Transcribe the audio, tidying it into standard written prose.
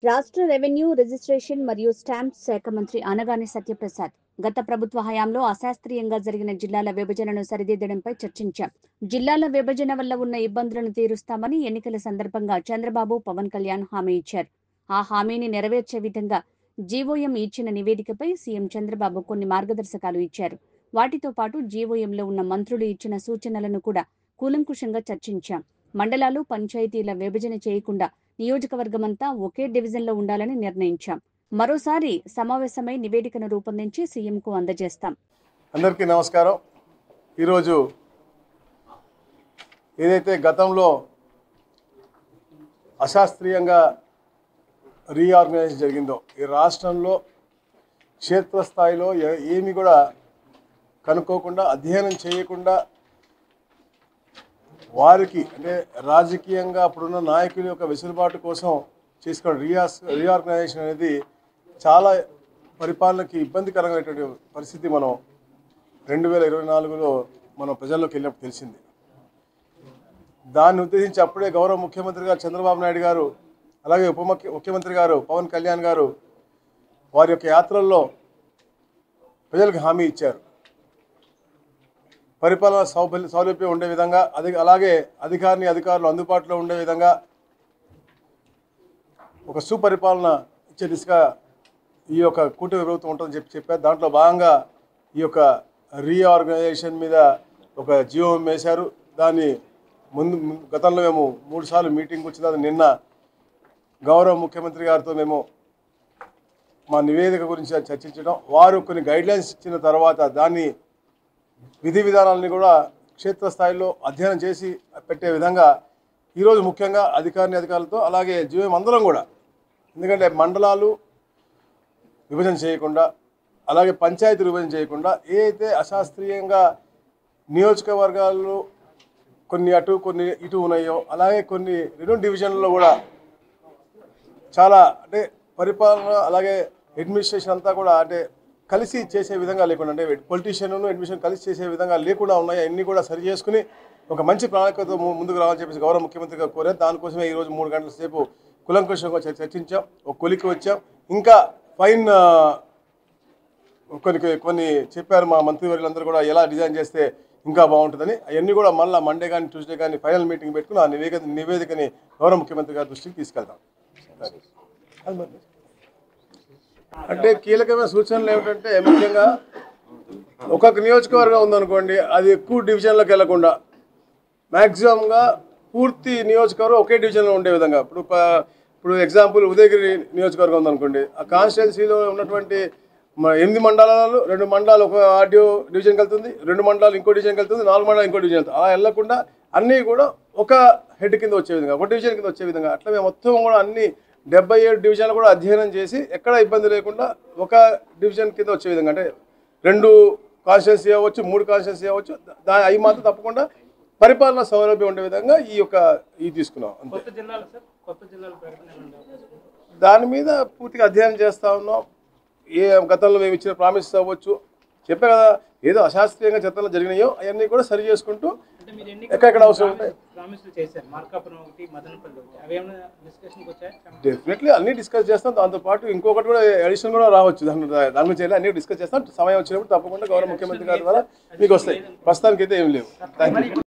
రాష్ట్ర revenue registration మరియు stamps శాఖ మంత్రి అనగాని సత్యప్రసాద్ గత ప్రభుత్వ హయాంలో అశాస్త్రీయంగా జరిగిన జిల్లాల విభజనను సరిదిద్దడంపై చర్చించాం. జిల్లాల విభజన వల్ల ఉన్న ఇబ్బందులను తీరుస్తామని ఎన్నికల సందర్భంగా చంద్రబాబు, పవన్ కళ్యాణ్ హామీ ఇచ్చారు. ఆ హామీని నెరవేర్చే విధంగా జీవోఎం ఇచ్చిన నివేదికపై సీఎం చంద్రబాబు కొన్ని మార్గదర్శకాలు ఇచ్చారు. వాటితో పాటు జీవోఎంలో ఉన్న మంత్రులు ఇచ్చిన సూచనలను కూడా కూలంకుషంగా చర్చించాం. మండలాలు, పంచాయతీల విభజన చేయకుండా నియోజకవర్గమంతా ఒకే డివిజన్లో ఉండాలని నిర్ణయించాం. మరోసారి సమావేశమై నివేదికను రూపొందించి సీఎంకు అందజేస్తాం. అందరికీ నమస్కారం. ఈరోజు ఏదైతే గతంలో అశాస్త్రీయంగా రీఆర్గనైజేషన్ జరిగిందో ఈ రాష్ట్రంలో క్షేత్రస్థాయిలో ఏమి కూడా కనుక్కోకుండా, అధ్యయనం చేయకుండా వారికి అంటే రాజకీయంగా అప్పుడున్న నాయకుల యొక్క వెసులుబాటు కోసం చేసుకున్న రీఆర్గనైజేషన్ అనేది చాలా పరిపాలనకి ఇబ్బందికరమైనటువంటి పరిస్థితి మనం 2024లో మనం ప్రజల్లోకి వెళ్ళినప్పుడు తెలిసింది. దాన్ని ఉద్దేశించి అప్పుడే గౌరవ ముఖ్యమంత్రి గారు చంద్రబాబు నాయుడు గారు, అలాగే ముఖ్యమంత్రి గారు పవన్ కళ్యాణ్ గారు వారి యొక్క యాత్రల్లో ప్రజలకు హామీ ఇచ్చారు. పరిపాలన సౌలభ్యం ఉండే విధంగా, అలాగే అధికారులు అందుబాటులో ఉండే విధంగా ఒక సుపరిపాలన ఇచ్చే దిశగా ఈ యొక్క కూటమి ప్రభుత్వం ఉంటుందని చెప్పారు. దాంట్లో భాగంగా ఈ యొక్క రీఆర్గనైజేషన్ మీద ఒక జీవోఎం వేశారు. దాన్ని గతంలో మేము 3 సార్లు మీటింగ్ వచ్చింది. నిన్న గౌరవ ముఖ్యమంత్రి గారితో మేము మా నివేదిక గురించి చర్చించడం, వారు కొన్ని గైడ్లైన్స్ ఇచ్చిన తర్వాత దాన్ని విధి విధానాలని కూడా క్షేత్రస్థాయిలో అధ్యయనం చేసి పెట్టే విధంగా ఈరోజు ముఖ్యంగా అధికారులతో అలాగే జీవోఎం అందరం కూడా, ఎందుకంటే మండలాలు విభజన చేయకుండా, అలాగే పంచాయతీలు విభజన చేయకుండా ఏదైతే అశాస్త్రీయంగా నియోజకవర్గాలు కొన్ని అటు కొన్ని ఇటు ఉన్నాయో, అలాగే కొన్ని 2 డివిజన్లలో కూడా చాలా అంటే పరిపాలన అలాగే అడ్మినిస్ట్రేషన్ అంతా కూడా అంటే కలిసి చేసే విధంగా లేకుండా, అంటే పొలిటీషియన్ అడ్మినిస్ట్రేషన్ కలిసి చేసే విధంగా లేకుండా ఉన్నాయి. అన్నీ కూడా సరి చేసుకుని ఒక మంచి ప్రణాళికతో ముందుకు రావాలని చెప్పేసి గౌరవ ముఖ్యమంత్రి గారు కోరారు. దానికోసమే ఈరోజు 3 గంటల సేపు కులంకుషంగా చర్చించాం, ఒక కొలికి వచ్చాం. ఇంకా ఫైన్ కొన్ని చెప్పారు మా మంత్రివర్యులందరూ కూడా ఎలా డిజైన్ చేస్తే ఇంకా బాగుంటుందని. అవన్నీ కూడా మళ్ళీ మండే కానీ ట్యూస్డే కానీ ఫైనల్ మీటింగ్ పెట్టుకుని ఆ నివేదికని గౌరవ ముఖ్యమంత్రి గారి దృష్టికి తీసుకెళ్తాం. అంటే కీలకమైన సూచనలు ఏమిటంటే, ముఖ్యంగా ఒక్కొక్క నియోజకవర్గం ఉందనుకోండి, అది ఎక్కువ డివిజన్లకు వెళ్లకుండా మ్యాక్సిమంగా పూర్తి నియోజకవర్గం ఒకే డివిజన్లో ఉండే విధంగా, ఇప్పుడు ఎగ్జాంపుల్ ఉదయగిరి నియోజకవర్గం ఉందనుకోండి, ఆ కాన్స్టిట్యున్సీలో ఉన్నటువంటి 8 మండలాలు 2 మండలాలు ఒక ఆర్డీఓ డివిజన్కి వెళ్తుంది, 2 మండలాలు ఇంకో డివిజన్కి వెళ్తుంది, 4 మండలాలు ఇంకో డివిజన్ వెళ్తుంది. అలా వెళ్లకుండా అన్నీ కూడా ఒక హెడ్ కింద వచ్చే విధంగా, ఒక డివిజన్ కింద వచ్చే విధంగా, అట్లా మేము మొత్తం కూడా అన్ని 77 డివిజన్లు కూడా అధ్యయనం చేసి ఎక్కడ ఇబ్బంది లేకుండా ఒక డివిజన్ కింద వచ్చే విధంగా, అంటే 2 కాన్స్టిట్యున్సీ అవ్వచ్చు, 3 కాన్స్టిట్యున్సీ అవ్వచ్చు, అవి మాత్రం తప్పకుండా పరిపాలన సౌలభ్యం ఉండే విధంగా ఈ తీసుకున్నాం. దాని మీద పూర్తిగా అధ్యయనం చేస్తూ ఉన్నాం. గతంలో మేము ఇచ్చిన ప్రామిసెస్ అవ్వచ్చు, చెప్పే కదా, ఏదో అశాస్త్రీయంగా చట్టంలో జరిగినాయో అవన్నీ కూడా సరి చేసుకుంటూ ఎక్కడెక్కడ అవసరం ఉంటాయి డెఫినెట్లీ అన్నీ డిస్కస్ చేస్తాం. దాంతోపాటు ఇంకొకటి కూడా అడిషనల్ కూడా రావచ్చు, దాని గురించి అన్నీ డిస్కస్ చేస్తాం. సమయం వచ్చినప్పుడు తప్పకుండా గౌరవ ముఖ్యమంత్రి గారి ద్వారా మీకు వస్తాయి. ప్రస్తుతానికి అయితే ఏం లేవు. Thank you.